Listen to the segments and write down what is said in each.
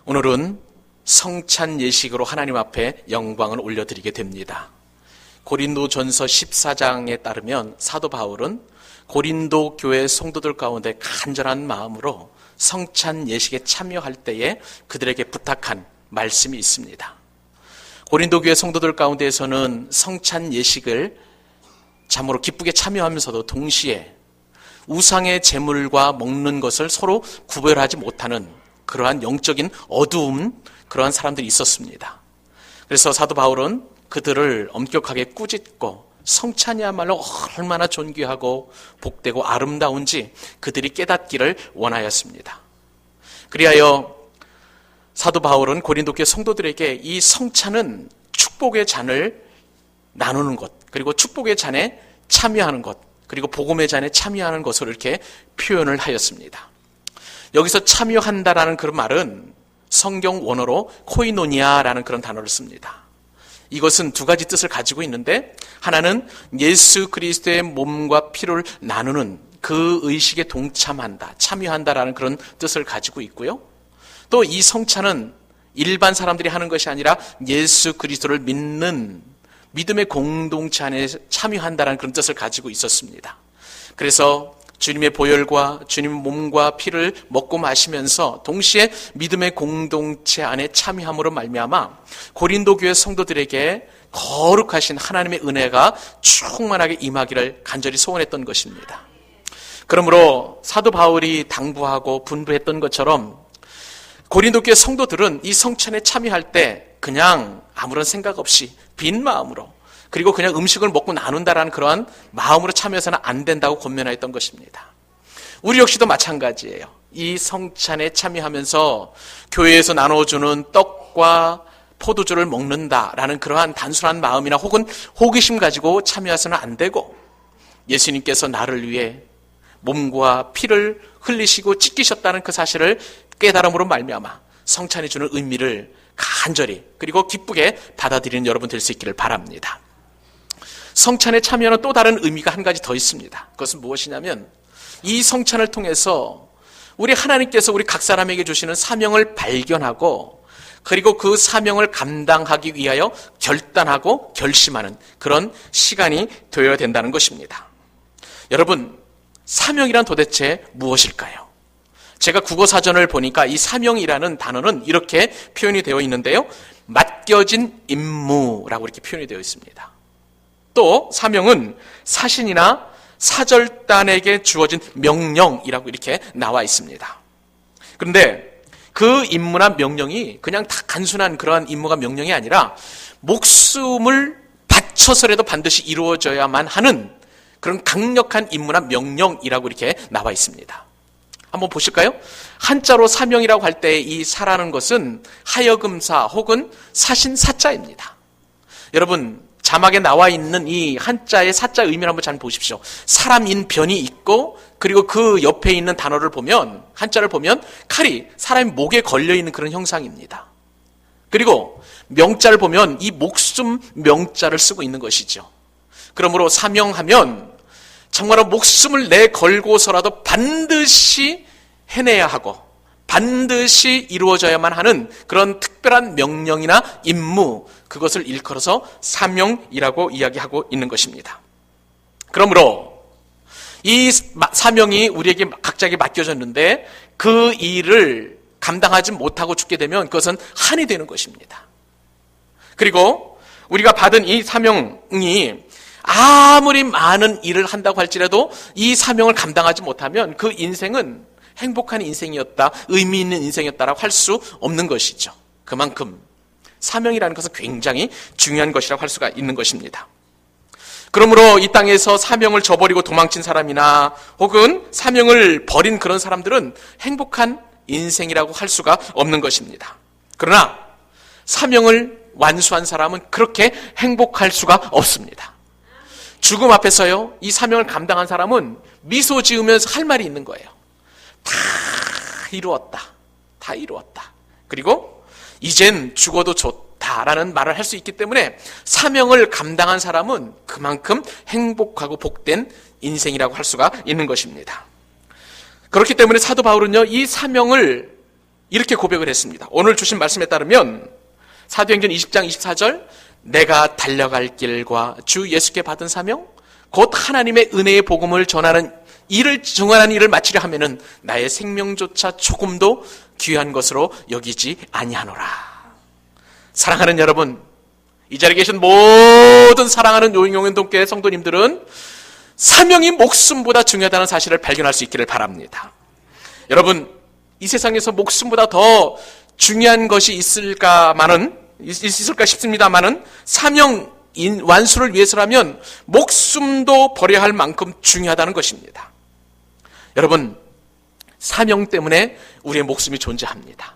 오늘은 성찬 예식으로 하나님 앞에 영광을 올려드리게 됩니다. 고린도전서 14장에 따르면 사도 바울은 고린도 교회 성도들 가운데 간절한 마음으로 성찬 예식에 참여할 때에 그들에게 부탁한 말씀이 있습니다. 고린도 교회 성도들 가운데에서는 성찬 예식을 참으로 기쁘게 참여하면서도 동시에 우상의 제물과 먹는 것을 서로 구별하지 못하는 그러한 영적인 어두움, 그러한 사람들이 있었습니다. 그래서 사도 바울은 그들을 엄격하게 꾸짖고 성찬이야말로 얼마나 존귀하고 복되고 아름다운지 그들이 깨닫기를 원하였습니다. 그리하여 사도 바울은 고린도 교회 성도들에게 이 성찬은 축복의 잔을 나누는 것, 그리고 축복의 잔에 참여하는 것, 그리고 복음의 잔에 참여하는 것을 이렇게 표현을 하였습니다. 여기서 참여한다라는 그런 말은 성경 원어로 코이노니아라는 그런 단어를 씁니다. 이것은 두 가지 뜻을 가지고 있는데, 하나는 예수 그리스도의 몸과 피를 나누는 그 의식에 동참한다, 참여한다라는 그런 뜻을 가지고 있고요. 또 이 성찬은 일반 사람들이 하는 것이 아니라 예수 그리스도를 믿는 믿음의 공동체 안에 참여한다라는 그런 뜻을 가지고 있었습니다. 그래서 주님의 보혈과 주님의 몸과 피를 먹고 마시면서 동시에 믿음의 공동체 안에 참여함으로 말미암아 고린도 교회 성도들에게 거룩하신 하나님의 은혜가 충만하게 임하기를 간절히 소원했던 것입니다. 그러므로 사도 바울이 당부하고 분부했던 것처럼 고린도 교회 성도들은 이 성찬에 참여할 때 그냥 아무런 생각 없이 빈 마음으로, 그리고 그냥 음식을 먹고 나눈다라는 그러한 마음으로 참여해서는 안 된다고 권면하였던 것입니다. 우리 역시도 마찬가지예요. 이 성찬에 참여하면서 교회에서 나눠주는 떡과 포도주를 먹는다라는 그러한 단순한 마음이나 혹은 호기심 가지고 참여해서는 안 되고, 예수님께서 나를 위해 몸과 피를 흘리시고 찢기셨다는 그 사실을 깨달음으로 말미암아 성찬이 주는 의미를 간절히 그리고 기쁘게 받아들이는 여러분 될 수 있기를 바랍니다. 성찬에 참여하는 또 다른 의미가 한 가지 더 있습니다. 그것은 무엇이냐면, 이 성찬을 통해서 우리 하나님께서 우리 각 사람에게 주시는 사명을 발견하고, 그리고 그 사명을 감당하기 위하여 결단하고 결심하는 그런 시간이 되어야 된다는 것입니다. 여러분, 사명이란 도대체 무엇일까요? 제가 국어사전을 보니까 이 사명이라는 단어는 이렇게 표현이 되어 있는데요. 맡겨진 임무라고 이렇게 표현이 되어 있습니다. 또 사명은 사신이나 사절단에게 주어진 명령이라고 이렇게 나와 있습니다. 그런데 그 임무나 명령이 그냥 다 단순한 그러한 임무가 명령이 아니라 목숨을 바쳐서라도 반드시 이루어져야만 하는 그런 강력한 임무나 명령이라고 이렇게 나와 있습니다. 한번 보실까요? 한자로 사명이라고 할 때 이 사라는 것은 하여금사 혹은 사신사자입니다. 여러분, 자막에 나와 있는 이 한자의 사자 의미를 한번 잘 보십시오. 사람인 변이 있고, 그리고 그 옆에 있는 단어를 보면, 한자를 보면 칼이 사람의 목에 걸려있는 그런 형상입니다. 그리고 명자를 보면 이 목숨 명자를 쓰고 있는 것이죠. 그러므로 사명하면 정말로 목숨을 내걸고서라도 반드시 해내야 하고 반드시 이루어져야만 하는 그런 특별한 명령이나 임무, 그것을 일컬어서 사명이라고 이야기하고 있는 것입니다. 그러므로 이 사명이 우리에게 각자에게 맡겨졌는데 그 일을 감당하지 못하고 죽게 되면 그것은 한이 되는 것입니다. 그리고 우리가 받은 이 사명이 아무리 많은 일을 한다고 할지라도 이 사명을 감당하지 못하면 그 인생은 행복한 인생이었다, 의미 있는 인생이었다라고 할 수 없는 것이죠. 그만큼 사명이라는 것은 굉장히 중요한 것이라고 할 수가 있는 것입니다. 그러므로 이 땅에서 사명을 저버리고 도망친 사람이나 혹은 사명을 버린 그런 사람들은 행복한 인생이라고 할 수가 없는 것입니다. 그러나 사명을 완수한 사람은 그렇게 행복할 수가 없습니다. 죽음 앞에서요, 이 사명을 감당한 사람은 미소 지으면서 할 말이 있는 거예요. 다 이루었다. 다 이루었다. 그리고 이젠 죽어도 좋다라는 말을 할 수 있기 때문에 사명을 감당한 사람은 그만큼 행복하고 복된 인생이라고 할 수가 있는 것입니다. 그렇기 때문에 사도 바울은요, 이 사명을 이렇게 고백을 했습니다. 오늘 주신 말씀에 따르면 사도행전 20장 24절 내가 달려갈 길과 주 예수께 받은 사명 곧 하나님의 은혜의 복음을 전하는 일을 정하는 일을 마치려 하면은 나의 생명조차 조금도 귀한 것으로 여기지 아니하노라. 사랑하는 여러분, 이 자리에 계신 모든 사랑하는 용영동교회 성도님들은 사명이 목숨보다 중요하다는 사실을 발견할 수 있기를 바랍니다. 여러분, 이 세상에서 목숨보다 더 중요한 것이 있을까 싶습니다만은 사명 완수를 위해서라면 목숨도 버려야 할 만큼 중요하다는 것입니다. 여러분, 사명 때문에 우리의 목숨이 존재합니다.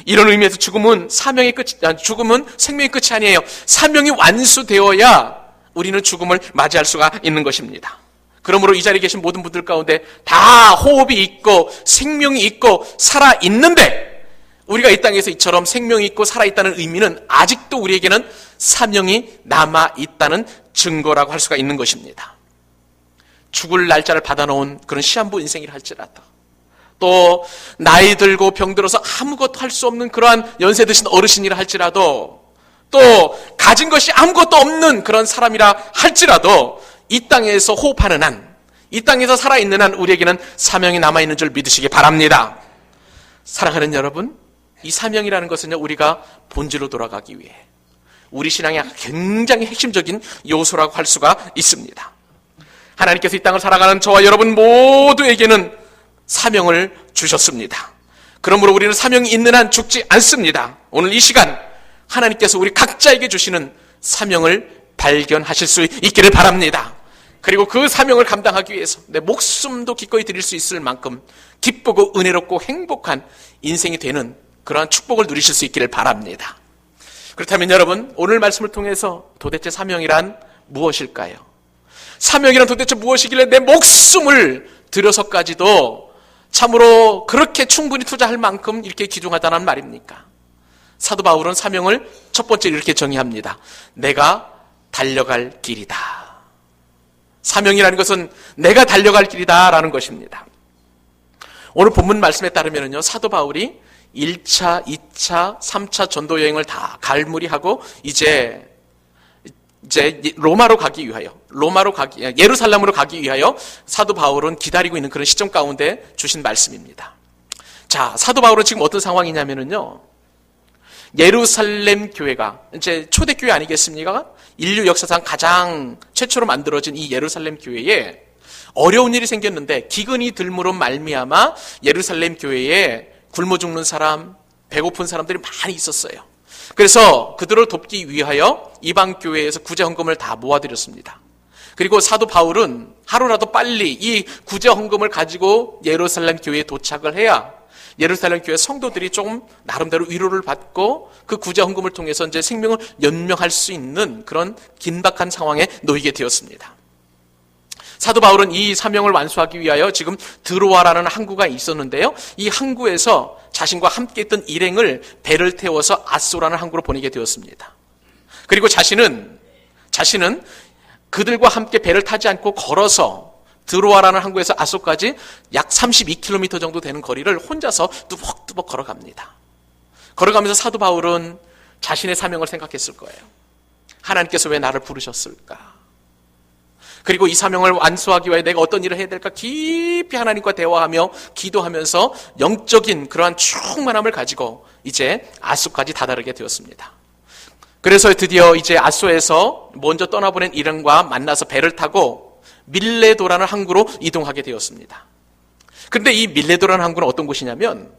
이런 의미에서 죽음은 생명의 끝이 아니에요. 사명이 완수되어야 우리는 죽음을 맞이할 수가 있는 것입니다. 그러므로 이 자리에 계신 모든 분들 가운데 다 호흡이 있고 생명이 있고 살아있는데 우리가 이 땅에서 이처럼 생명이 있고 살아있다는 의미는 아직도 우리에게는 사명이 남아있다는 증거라고 할 수가 있는 것입니다. 죽을 날짜를 받아놓은 그런 시한부 인생이라 할지라도 또 나이 들고 병들어서 아무것도 할 수 없는 그러한 연세 드신 어르신이라 할지라도 또 가진 것이 아무것도 없는 그런 사람이라 할지라도 이 땅에서 호흡하는 한, 이 땅에서 살아있는 한 우리에게는 사명이 남아있는 줄 믿으시기 바랍니다. 사랑하는 여러분, 이 사명이라는 것은요, 우리가 본질로 돌아가기 위해 우리 신앙의 굉장히 핵심적인 요소라고 할 수가 있습니다. 하나님께서 이 땅을 살아가는 저와 여러분 모두에게는 사명을 주셨습니다. 그러므로 우리는 사명이 있는 한 죽지 않습니다. 오늘 이 시간 하나님께서 우리 각자에게 주시는 사명을 발견하실 수 있기를 바랍니다. 그리고 그 사명을 감당하기 위해서 내 목숨도 기꺼이 드릴 수 있을 만큼 기쁘고 은혜롭고 행복한 인생이 되는 그러한 축복을 누리실 수 있기를 바랍니다. 그렇다면 여러분, 오늘 말씀을 통해서 도대체 사명이란 무엇일까요? 사명이란 도대체 무엇이길래 내 목숨을 들여서까지도 참으로 그렇게 충분히 투자할 만큼 이렇게 귀중하다는 말입니까? 사도 바울은 사명을 첫 번째 이렇게 정의합니다. 내가 달려갈 길이다. 사명이라는 것은 내가 달려갈 길이다 라는 것입니다. 오늘 본문 말씀에 따르면요, 사도 바울이 1차, 2차, 3차 전도 여행을 다 갈무리하고 이제 로마로 가기 위하여 예루살렘으로 가기 위하여 사도 바울은 기다리고 있는 그런 시점 가운데 주신 말씀입니다. 자, 사도 바울은 지금 어떤 상황이냐면요, 예루살렘 교회가 이제 초대교회 아니겠습니까? 인류 역사상 가장 최초로 만들어진 이 예루살렘 교회에 어려운 일이 생겼는데 기근이 들므로 말미암아 예루살렘 교회에 굶어 죽는 사람, 배고픈 사람들이 많이 있었어요. 그래서 그들을 돕기 위하여 이방 교회에서 구제 헌금을 다 모아드렸습니다. 그리고 사도 바울은 하루라도 빨리 이 구제 헌금을 가지고 예루살렘 교회에 도착을 해야 예루살렘 교회 성도들이 조금 나름대로 위로를 받고 그 구제 헌금을 통해서 이제 생명을 연명할 수 있는 그런 긴박한 상황에 놓이게 되었습니다. 사도 바울은 이 사명을 완수하기 위하여 지금 드로아라는 항구가 있었는데요, 이 항구에서 자신과 함께 있던 일행을 배를 태워서 아소라는 항구로 보내게 되었습니다. 그리고 자신은 그들과 함께 배를 타지 않고 걸어서 드로아라는 항구에서 아소까지 약 32km 정도 되는 거리를 혼자서 뚜벅뚜벅 걸어갑니다. 걸어가면서 사도 바울은 자신의 사명을 생각했을 거예요. 하나님께서 왜 나를 부르셨을까? 그리고 이 사명을 완수하기 위해 내가 어떤 일을 해야 될까 깊이 하나님과 대화하며 기도하면서 영적인 그러한 충만함을 가지고 이제 아소까지 다다르게 되었습니다. 그래서 드디어 이제 아소에서 먼저 떠나보낸 일행과 만나서 배를 타고 밀레도라는 항구로 이동하게 되었습니다. 그런데 이 밀레도라는 항구는 어떤 곳이냐면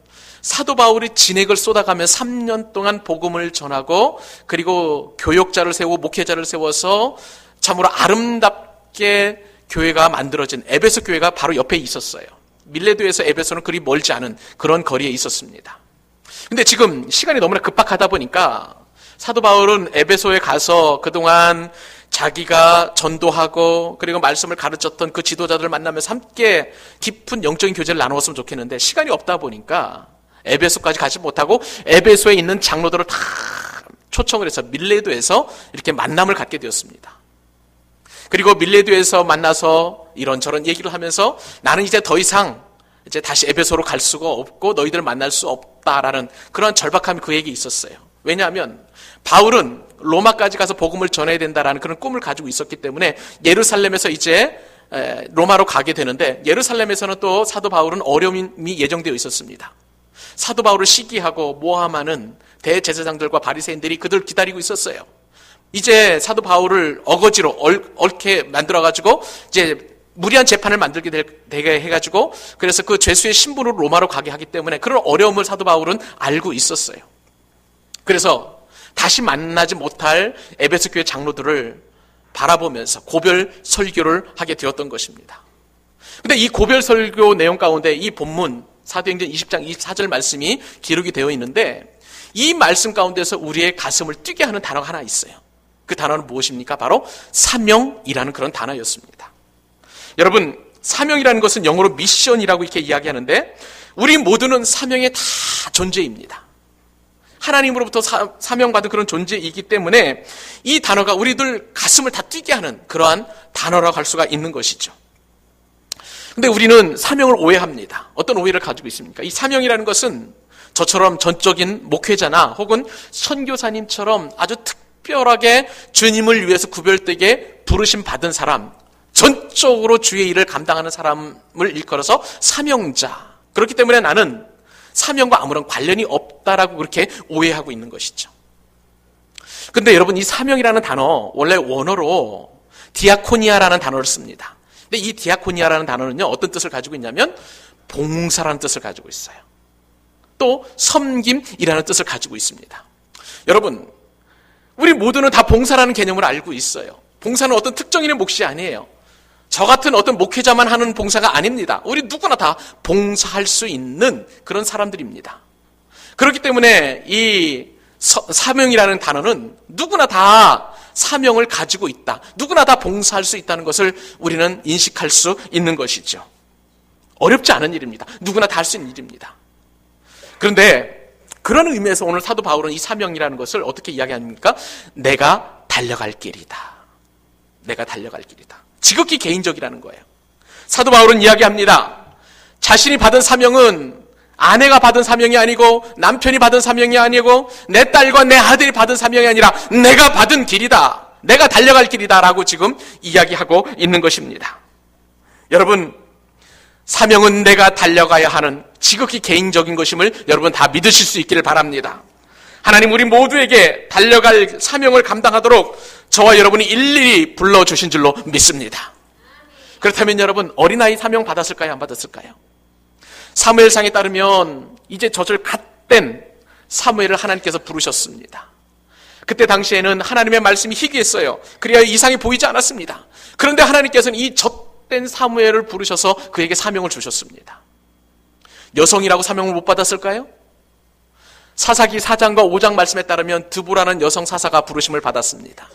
사도 바울이 진액을 쏟아가며 3년 동안 복음을 전하고 그리고 교역자를 세우고 목회자를 세워서 참으로 아름답게 교회가 만들어진 에베소 교회가 바로 옆에 있었어요. 밀레도에서 에베소는 그리 멀지 않은 그런 거리에 있었습니다. 근데 지금 시간이 너무나 급박하다 보니까 사도 바울은 에베소에 가서 그동안 자기가 전도하고 그리고 말씀을 가르쳤던 그 지도자들을 만나면서 함께 깊은 영적인 교제를 나누었으면 좋겠는데 시간이 없다 보니까 에베소까지 가지 못하고 에베소에 있는 장로들을 다 초청을 해서 밀레도에서 이렇게 만남을 갖게 되었습니다. 그리고 밀레도에서 만나서 이런저런 얘기를 하면서 나는 이제 더 이상 이제 다시 에베소로 갈 수가 없고 너희들을 만날 수 없다라는 그런 절박함이 그에게 있었어요. 왜냐하면 바울은 로마까지 가서 복음을 전해야 된다라는 그런 꿈을 가지고 있었기 때문에 예루살렘에서 이제 로마로 가게 되는데, 예루살렘에서는 또 사도 바울은 어려움이 예정되어 있었습니다. 사도 바울을 시기하고 모함하는 대제사장들과 바리새인들이 그들 기다리고 있었어요. 이제 사도 바울을 어거지로 얽게 만들어가지고 이제 무리한 재판을 만들게 되게 해가지고, 그래서 그 죄수의 신분으로 로마로 가게 하기 때문에 그런 어려움을 사도 바울은 알고 있었어요. 그래서 다시 만나지 못할 에베소 교회 장로들을 바라보면서 고별 설교를 하게 되었던 것입니다. 근데 이 고별 설교 내용 가운데 이 본문 사도행전 20장 24절 말씀이 기록이 되어 있는데, 이 말씀 가운데서 우리의 가슴을 뛰게 하는 단어가 하나 있어요. 그 단어는 무엇입니까? 바로 사명이라는 그런 단어였습니다. 여러분, 사명이라는 것은 영어로 미션이라고 이렇게 이야기하는데, 우리 모두는 사명의 다 존재입니다. 하나님으로부터 사명받은 그런 존재이기 때문에 이 단어가 우리들 가슴을 다 뛰게 하는 그러한 단어라고 할 수가 있는 것이죠. 근데 우리는 사명을 오해합니다. 어떤 오해를 가지고 있습니까? 이 사명이라는 것은 저처럼 전적인 목회자나 혹은 선교사님처럼 아주 특별하게 주님을 위해서 구별되게 부르심 받은 사람, 전적으로 주의 일을 감당하는 사람을 일컬어서 사명자. 그렇기 때문에 나는 사명과 아무런 관련이 없다라고 그렇게 오해하고 있는 것이죠. 근데 여러분, 이 사명이라는 단어 원래 원어로 디아코니아라는 단어를 씁니다. 근데 이 디아코니아라는 단어는요, 어떤 뜻을 가지고 있냐면 봉사라는 뜻을 가지고 있어요. 또 섬김이라는 뜻을 가지고 있습니다. 여러분, 우리 모두는 다 봉사라는 개념을 알고 있어요. 봉사는 어떤 특정인의 몫이 아니에요. 저 같은 어떤 목회자만 하는 봉사가 아닙니다. 우리 누구나 다 봉사할 수 있는 그런 사람들입니다. 그렇기 때문에 이 사명이라는 단어는 누구나 다 사명을 가지고 있다, 누구나 다 봉사할 수 있다는 것을 우리는 인식할 수 있는 것이죠. 어렵지 않은 일입니다. 누구나 다 할 수 있는 일입니다. 그런데 그런 의미에서 오늘 사도 바울은 이 사명이라는 것을 어떻게 이야기합니까? 내가 달려갈 길이다. 내가 달려갈 길이다. 지극히 개인적이라는 거예요. 사도 바울은 이야기합니다. 자신이 받은 사명은 아내가 받은 사명이 아니고, 남편이 받은 사명이 아니고, 내 딸과 내 아들이 받은 사명이 아니라 내가 받은 길이다, 내가 달려갈 길이다 라고 지금 이야기하고 있는 것입니다. 여러분, 사명은 내가 달려가야 하는 지극히 개인적인 것임을 여러분 다 믿으실 수 있기를 바랍니다. 하나님 우리 모두에게 달려갈 사명을 감당하도록 저와 여러분이 일일이 불러주신 줄로 믿습니다. 그렇다면 여러분, 어린아이 사명 받았을까요? 안 받았을까요? 사무엘상에 따르면 이제 젖을 갓 뗀 사무엘을 하나님께서 부르셨습니다. 그때 당시에는 하나님의 말씀이 희귀했어요. 그래야 이상이 보이지 않았습니다. 그런데 하나님께서는 이 젖된 사무엘을 부르셔서 그에게 사명을 주셨습니다. 여성이라고 사명을 못 받았을까요? 사사기 4장과 5장 말씀에 따르면 드보라는 여성 사사가 부르심을 받았습니다.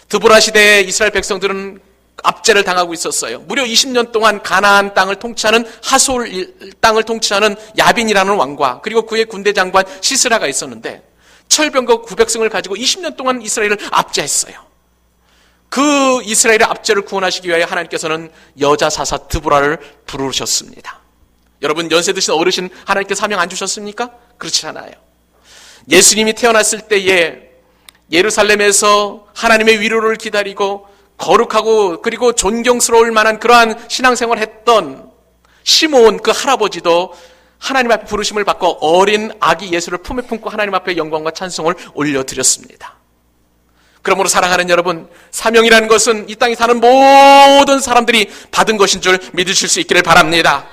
드보라 시대에 이스라엘 백성들은 압제를 당하고 있었어요. 무려 20년 동안 가나안 땅을 통치하는 하솔 땅을 통치하는 야빈이라는 왕과 그리고 그의 군대 장관 시스라가 있었는데, 철병과 900승을 가지고 20년 동안 이스라엘을 압제했어요. 그 이스라엘의 압제를 구원하시기 위하여 하나님께서는 여자 사사 드보라를 부르셨습니다. 여러분, 연세 드신 어르신 하나님께 사명 안 주셨습니까? 그렇지 않아요. 예수님이 태어났을 때에 예루살렘에서 하나님의 위로를 기다리고 거룩하고 그리고 존경스러울 만한 그러한 신앙생활을 했던 시므온 그 할아버지도 하나님 앞에 부르심을 받고 어린 아기 예수를 품에 품고 하나님 앞에 영광과 찬송을 올려드렸습니다. 그러므로 사랑하는 여러분, 사명이라는 것은 이 땅에 사는 모든 사람들이 받은 것인 줄 믿으실 수 있기를 바랍니다.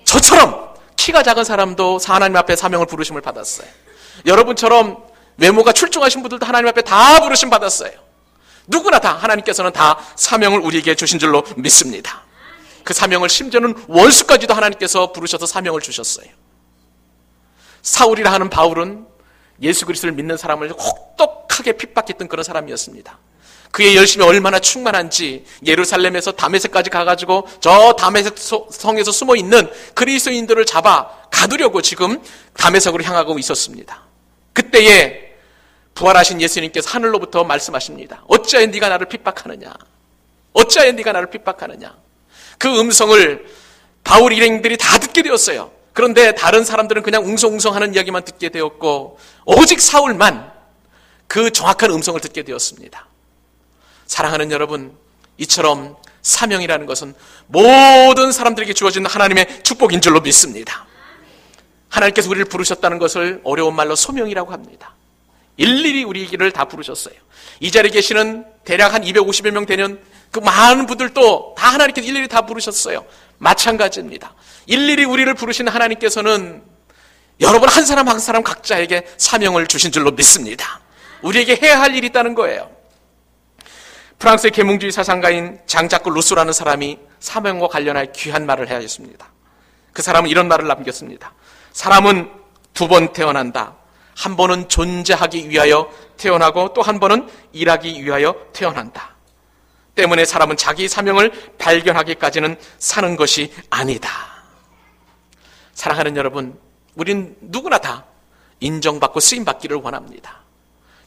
저처럼 키가 작은 사람도 하나님 앞에 사명을 부르심을 받았어요. 여러분처럼 외모가 출중하신 분들도 하나님 앞에 다 부르심 받았어요. 누구나 다 하나님께서는 다 사명을 우리에게 주신 줄로 믿습니다. 그 사명을 심지어는 원수까지도 하나님께서 부르셔서 사명을 주셨어요. 사울이라 하는 바울은 예수 그리스도를 믿는 사람을 혹독하게 핍박했던 그런 사람이었습니다. 그의 열심이 얼마나 충만한지 예루살렘에서 다메섹까지 가가지고 저 다메섹 성에서 숨어있는 그리스도인들을 잡아 가두려고 지금 다메섹으로 향하고 있었습니다. 그때에 부활하신 예수님께서 하늘로부터 말씀하십니다. 어찌하여 네가 나를 핍박하느냐? 어찌하여 네가 나를 핍박하느냐? 그 음성을 바울 일행들이 다 듣게 되었어요. 그런데 다른 사람들은 그냥 웅성웅성하는 이야기만 듣게 되었고 오직 사울만 그 정확한 음성을 듣게 되었습니다. 사랑하는 여러분, 이처럼 사명이라는 것은 모든 사람들에게 주어진 하나님의 축복인 줄로 믿습니다. 하나님께서 우리를 부르셨다는 것을 어려운 말로 소명이라고 합니다. 일일이 우리를 다 부르셨어요. 이 자리에 계시는 대략 한 250여 명 되는 그 많은 분들도 다 하나님께서 일일이 다 부르셨어요. 마찬가지입니다. 일일이 우리를 부르시는 하나님께서는 여러분 한 사람 한 사람 각자에게 사명을 주신 줄로 믿습니다. 우리에게 해야 할 일이 있다는 거예요. 프랑스의 계몽주의 사상가인 장자크 루소라는 사람이 사명과 관련한 귀한 말을 하였습니다. 그 사람은 이런 말을 남겼습니다. 사람은 두 번 태어난다. 한 번은 존재하기 위하여 태어나고 또 한 번은 일하기 위하여 태어난다. 때문에 사람은 자기 사명을 발견하기까지는 사는 것이 아니다. 사랑하는 여러분, 우린 누구나 다 인정받고 쓰임받기를 원합니다.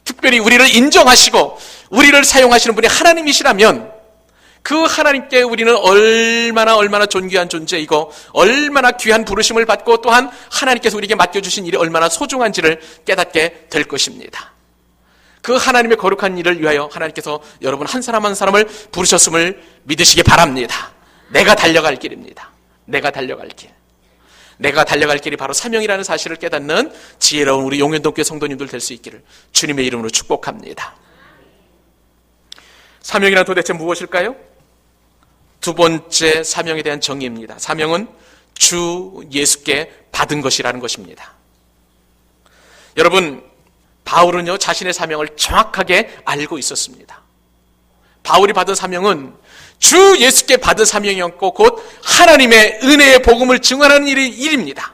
특별히 우리를 인정하시고 우리를 사용하시는 분이 하나님이시라면 그 하나님께 우리는 얼마나 존귀한 존재이고 얼마나 귀한 부르심을 받고 또한 하나님께서 우리에게 맡겨주신 일이 얼마나 소중한지를 깨닫게 될 것입니다. 그 하나님의 거룩한 일을 위하여 하나님께서 여러분 한 사람 한 사람을 부르셨음을 믿으시기 바랍니다. 내가 달려갈 길입니다. 내가 달려갈 길. 내가 달려갈 길이 바로 사명이라는 사실을 깨닫는 지혜로운 우리 용현동교회 성도님들 될 수 있기를 주님의 이름으로 축복합니다. 사명이란 도대체 무엇일까요? 두 번째 사명에 대한 정의입니다. 사명은 주 예수께 받은 것이라는 것입니다. 여러분, 바울은요 자신의 사명을 정확하게 알고 있었습니다. 바울이 받은 사명은 주 예수께 받은 사명이었고 곧 하나님의 은혜의 복음을 증언하는 일입니다.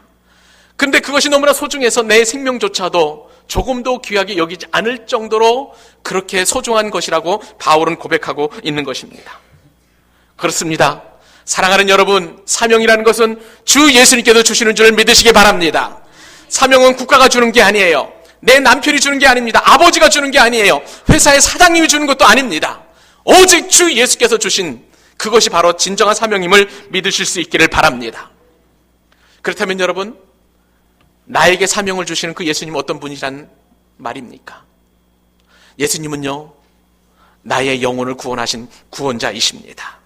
그런데 그것이 너무나 소중해서 내 생명조차도 조금도 귀하게 여기지 않을 정도로 그렇게 소중한 것이라고 바울은 고백하고 있는 것입니다. 그렇습니다. 사랑하는 여러분, 사명이라는 것은 주 예수님께서 주시는 줄 믿으시기 바랍니다. 사명은 국가가 주는 게 아니에요. 내 남편이 주는 게 아닙니다. 아버지가 주는 게 아니에요. 회사의 사장님이 주는 것도 아닙니다. 오직 주 예수께서 주신 그것이 바로 진정한 사명임을 믿으실 수 있기를 바랍니다. 그렇다면 여러분, 나에게 사명을 주시는 그 예수님 어떤 분이란 말입니까? 예수님은요 나의 영혼을 구원하신 구원자이십니다.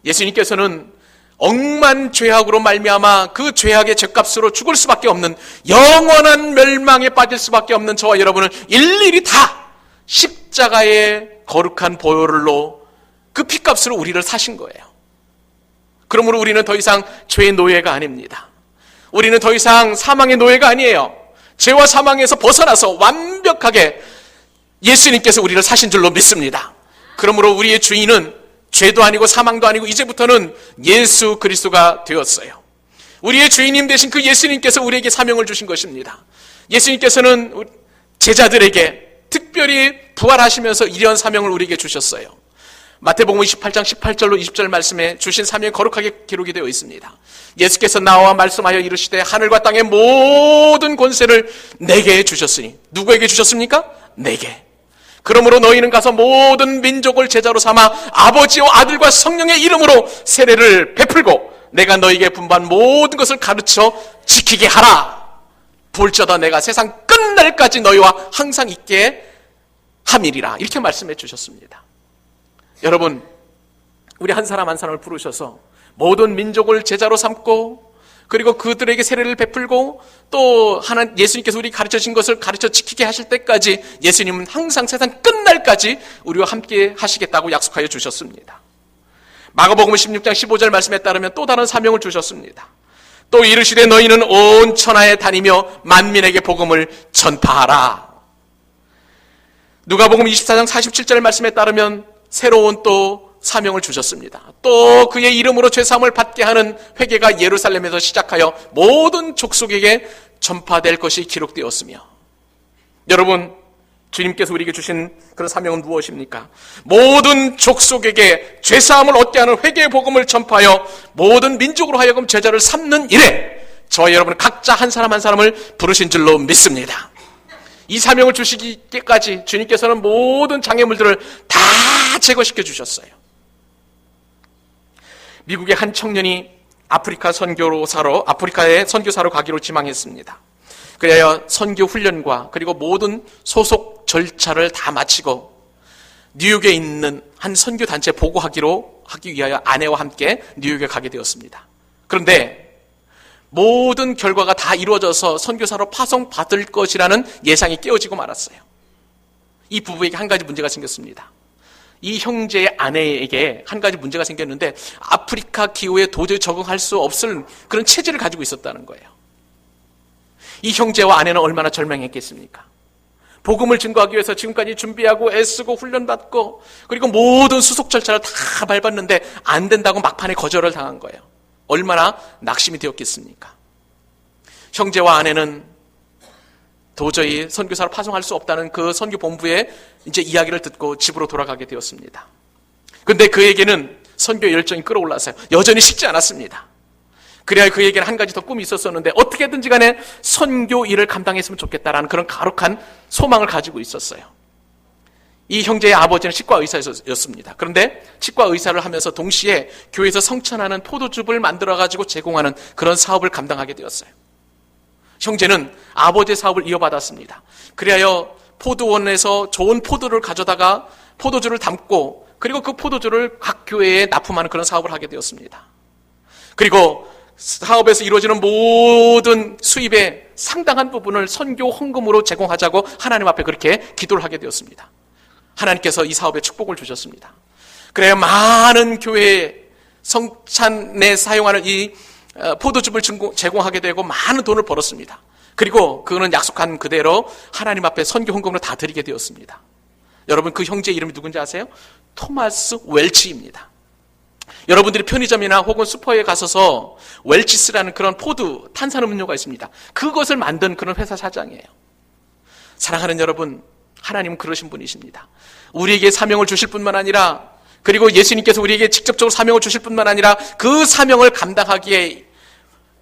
예수님께서는 억만 죄악으로 말미암아 그 죄악의 죄값으로 죽을 수밖에 없는 영원한 멸망에 빠질 수밖에 없는 저와 여러분을 일일이 다 십자가의 거룩한 보혈로 그 피값으로 우리를 사신 거예요. 그러므로 우리는 더 이상 죄의 노예가 아닙니다. 우리는 더 이상 사망의 노예가 아니에요. 죄와 사망에서 벗어나서 완벽하게 예수님께서 우리를 사신 줄로 믿습니다. 그러므로 우리의 주인은 죄도 아니고 사망도 아니고 이제부터는 예수 그리스도가 되었어요. 우리의 주인님 되신 그 예수님께서 우리에게 사명을 주신 것입니다. 예수님께서는 제자들에게 특별히 부활하시면서 이러한 사명을 우리에게 주셨어요. 마태복음 28장 18절로 20절 말씀에 주신 사명이 거룩하게 기록이 되어 있습니다. 예수께서 나와 말씀하여 이르시되 하늘과 땅의 모든 권세를 내게 주셨으니, 누구에게 주셨습니까? 내게. 그러므로 너희는 가서 모든 민족을 제자로 삼아 아버지와 아들과 성령의 이름으로 세례를 베풀고 내가 너희에게 분부한 모든 것을 가르쳐 지키게 하라. 볼지어다 내가 세상 끝날까지 너희와 항상 있게 함이리라. 이렇게 말씀해 주셨습니다. 여러분, 우리 한 사람 한 사람을 부르셔서 모든 민족을 제자로 삼고 그리고 그들에게 세례를 베풀고 또 예수님께서 우리 가르쳐 주신 것을 가르쳐 지키게 하실 때까지 예수님은 항상 세상 끝날까지 우리와 함께 하시겠다고 약속하여 주셨습니다. 마가복음 16장 15절 말씀에 따르면 또 다른 사명을 주셨습니다. 또 이르시되 너희는 온 천하에 다니며 만민에게 복음을 전파하라. 누가복음 24장 47절 말씀에 따르면 새로운 또 사명을 주셨습니다. 또 그의 이름으로 죄사함을 받게 하는 회개가 예루살렘에서 시작하여 모든 족속에게 전파될 것이 기록되었으며, 여러분, 주님께서 우리에게 주신 그런 사명은 무엇입니까? 모든 족속에게 죄사함을 얻게 하는 회개의 복음을 전파하여 모든 민족으로 하여금 제자를 삼는 일에 저와 여러분 각자 한 사람 한 사람을 부르신 줄로 믿습니다. 이 사명을 주시기까지 주님께서는 모든 장애물들을 다 제거시켜 주셨어요. 미국의 한 청년이 아프리카에 선교사로 가기로 지망했습니다. 그래야 선교 훈련과 그리고 모든 소속 절차를 다 마치고 뉴욕에 있는 한 선교 단체에 하기 위하여 아내와 함께 뉴욕에 가게 되었습니다. 그런데 모든 결과가 다 이루어져서 선교사로 파송받을 것이라는 예상이 깨어지고 말았어요. 이 부부에게 한 가지 문제가 생겼습니다. 이 형제의 아내에게 한 가지 문제가 생겼는데 아프리카 기후에 도저히 적응할 수 없을 그런 체질을 가지고 있었다는 거예요. 이 형제와 아내는 얼마나 절망했겠습니까? 복음을 증거하기 위해서 지금까지 준비하고 애쓰고 훈련받고 그리고 모든 수속 절차를 다 밟았는데 안 된다고 막판에 거절을 당한 거예요. 얼마나 낙심이 되었겠습니까? 형제와 아내는 도저히 선교사로 파송할 수 없다는 그 선교 본부의 이제 이야기를 듣고 집으로 돌아가게 되었습니다. 그런데 그에게는 선교 열정이 끌어올라서요. 여전히 식지 않았습니다. 그래야 그에게는 한 가지 더 꿈이 있었었는데 어떻게든지 간에 선교 일을 감당했으면 좋겠다라는 그런 거룩한 소망을 가지고 있었어요. 이 형제의 아버지는 치과 의사였습니다. 그런데 치과 의사를 하면서 동시에 교회에서 성찬하는 포도즙을 만들어가지고 제공하는 그런 사업을 감당하게 되었어요. 형제는 아버지의 사업을 이어받았습니다. 그리하여 포도원에서 좋은 포도를 가져다가 포도주를 담고 그리고 그 포도주를 각 교회에 납품하는 그런 사업을 하게 되었습니다. 그리고 사업에서 이루어지는 모든 수입의 상당한 부분을 선교 헌금으로 제공하자고 하나님 앞에 그렇게 기도를 하게 되었습니다. 하나님께서 이 사업에 축복을 주셨습니다. 그래야 많은 교회에 성찬에 사용하는 이 포도즙을 제공하게 되고 많은 돈을 벌었습니다. 그리고 그는 약속한 그대로 하나님 앞에 선교 헌금으로 다 드리게 되었습니다. 여러분 그 형제 이름이 누군지 아세요? 토마스 웰치입니다. 여러분들이 편의점이나 혹은 슈퍼에 가서서 웰치스라는 그런 포드 탄산음료가 있습니다. 그것을 만든 그런 회사 사장이에요. 사랑하는 여러분, 하나님은 그러신 분이십니다. 우리에게 사명을 주실 뿐만 아니라 그리고 예수님께서 우리에게 직접적으로 사명을 주실 뿐만 아니라 그 사명을 감당하기에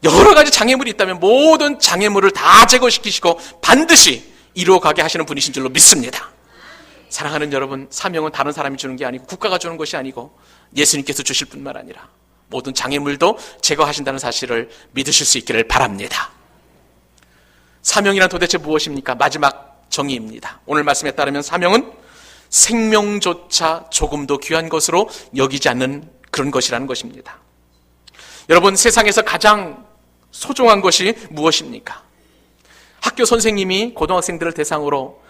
여러 가지 장애물이 있다면 모든 장애물을 다 제거시키시고 반드시 이루어가게 하시는 분이신 줄로 믿습니다. 사랑하는 여러분, 사명은 다른 사람이 주는 게 아니고 국가가 주는 것이 아니고 예수님께서 주실 뿐만 아니라 모든 장애물도 제거하신다는 사실을 믿으실 수 있기를 바랍니다. 사명이란 도대체 무엇입니까? 마지막 정의입니다. 오늘 말씀에 따르면 사명은 생명조차 조금도 귀한 것으로 여기지 않는 그런 것이라는 것입니다. 여러분, 세상에서 가장 소중한 것이 무엇입니까? 학교 선생님이 고등학생들을 대상으로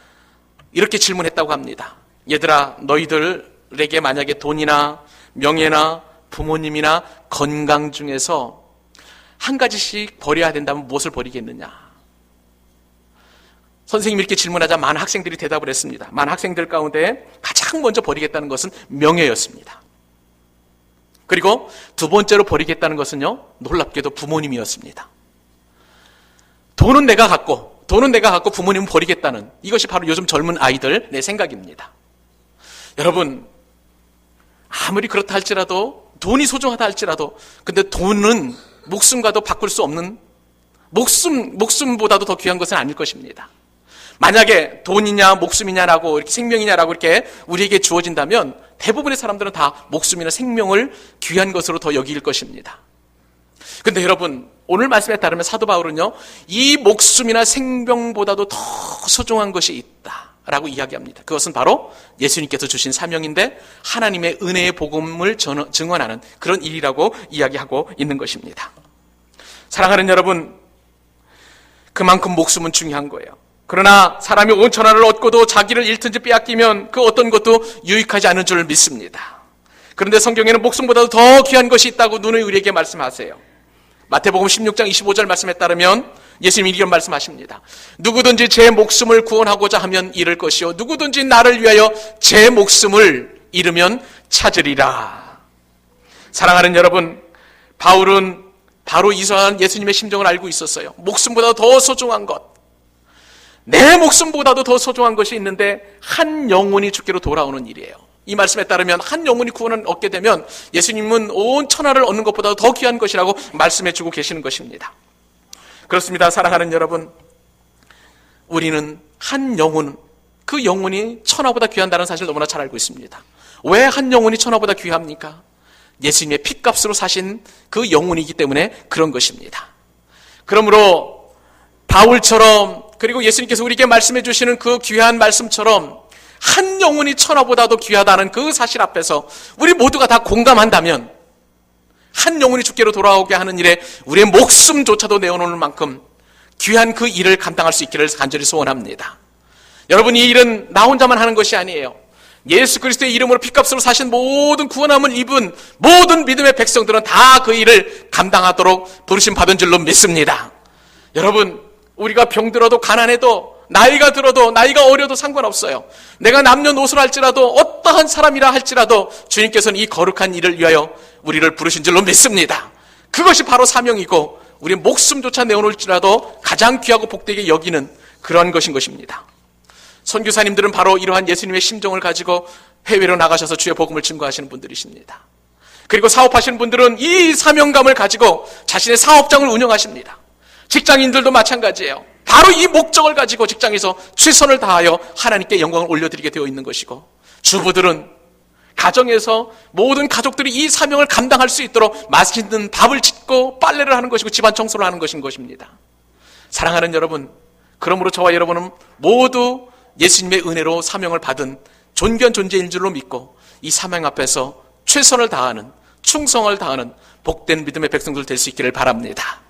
이렇게 질문했다고 합니다. 얘들아, 너희들에게 만약에 돈이나 명예나 부모님이나 건강 중에서 한 가지씩 버려야 된다면 무엇을 버리겠느냐? 선생님이 이렇게 질문하자 많은 학생들이 대답을 했습니다. 많은 학생들 가운데 가장 먼저 버리겠다는 것은 명예였습니다. 그리고 두 번째로 버리겠다는 것은요, 놀랍게도 부모님이었습니다. 돈은 내가 갖고 부모님은 버리겠다는, 이것이 바로 요즘 젊은 아이들의 생각입니다. 여러분, 아무리 그렇다 할지라도, 돈이 소중하다 할지라도, 근데 돈은 목숨과도 바꿀 수 없는, 목숨보다도 더 귀한 것은 아닐 것입니다. 만약에 돈이냐 목숨이냐라고 이렇게 생명이냐라고 이렇게 우리에게 주어진다면 대부분의 사람들은 다 목숨이나 생명을 귀한 것으로 더 여길 것입니다. 근데 여러분, 오늘 말씀에 따르면 사도 바울은요, 이 목숨이나 생명보다도 더 소중한 것이 있다라고 이야기합니다. 그것은 바로 예수님께서 주신 사명인데 하나님의 은혜의 복음을 증언하는 그런 일이라고 이야기하고 있는 것입니다. 사랑하는 여러분, 그만큼 목숨은 중요한 거예요. 그러나 사람이 온 천하를 얻고도 자기를 잃든지 빼앗기면 그 어떤 것도 유익하지 않은 줄 믿습니다. 그런데 성경에는 목숨보다도 더 귀한 것이 있다고 누누이 우리에게 말씀하세요. 마태복음 16장 25절 말씀에 따르면 예수님이 이런 말씀하십니다. 누구든지 제 목숨을 구원하고자 하면 잃을 것이요 누구든지 나를 위하여 제 목숨을 잃으면 찾으리라. 사랑하는 여러분, 바울은 바로 이러한 예수님의 심정을 알고 있었어요. 목숨보다 더 소중한 것, 내 목숨보다도 더 소중한 것이 있는데 한 영혼이 주께로 돌아오는 일이에요. 이 말씀에 따르면 한 영혼이 구원을 얻게 되면 예수님은 온 천하를 얻는 것보다 더 귀한 것이라고 말씀해 주고 계시는 것입니다. 그렇습니다. 사랑하는 여러분, 우리는 한 영혼, 그 영혼이 천하보다 귀한다는 사실을 너무나 잘 알고 있습니다. 왜 한 영혼이 천하보다 귀합니까? 예수님의 핏값으로 사신 그 영혼이기 때문에 그런 것입니다. 그러므로 바울처럼, 그리고 예수님께서 우리에게 말씀해 주시는 그 귀한 말씀처럼 한 영혼이 천하보다도 귀하다는 그 사실 앞에서 우리 모두가 다 공감한다면 한 영혼이 주께로 돌아오게 하는 일에 우리의 목숨조차도 내어놓을 만큼 귀한 그 일을 감당할 수 있기를 간절히 소원합니다. 여러분, 이 일은 나 혼자만 하는 것이 아니에요. 예수 그리스도의 이름으로 핏값으로 사신 모든 구원함을 입은 모든 믿음의 백성들은 다 그 일을 감당하도록 부르심 받은 줄로 믿습니다. 여러분, 우리가 병들어도 가난해도 나이가 들어도 나이가 어려도 상관없어요. 내가 남녀노소를 할지라도 어떠한 사람이라 할지라도 주님께서는 이 거룩한 일을 위하여 우리를 부르신 줄로 믿습니다. 그것이 바로 사명이고 우리 목숨조차 내어놓을지라도 가장 귀하고 복되게 여기는 그런 것인 것입니다. 선교사님들은 바로 이러한 예수님의 심정을 가지고 해외로 나가셔서 주의 복음을 증거하시는 분들이십니다. 그리고 사업하시는 분들은 이 사명감을 가지고 자신의 사업장을 운영하십니다. 직장인들도 마찬가지예요. 바로 이 목적을 가지고 직장에서 최선을 다하여 하나님께 영광을 올려드리게 되어 있는 것이고, 주부들은 가정에서 모든 가족들이 이 사명을 감당할 수 있도록 맛있는 밥을 짓고 빨래를 하는 것이고 집안 청소를 하는 것인 것입니다. 사랑하는 여러분, 그러므로 저와 여러분은 모두 예수님의 은혜로 사명을 받은 존귀한 존재인 줄로 믿고 이 사명 앞에서 최선을 다하는, 충성을 다하는 복된 믿음의 백성들 될 수 있기를 바랍니다.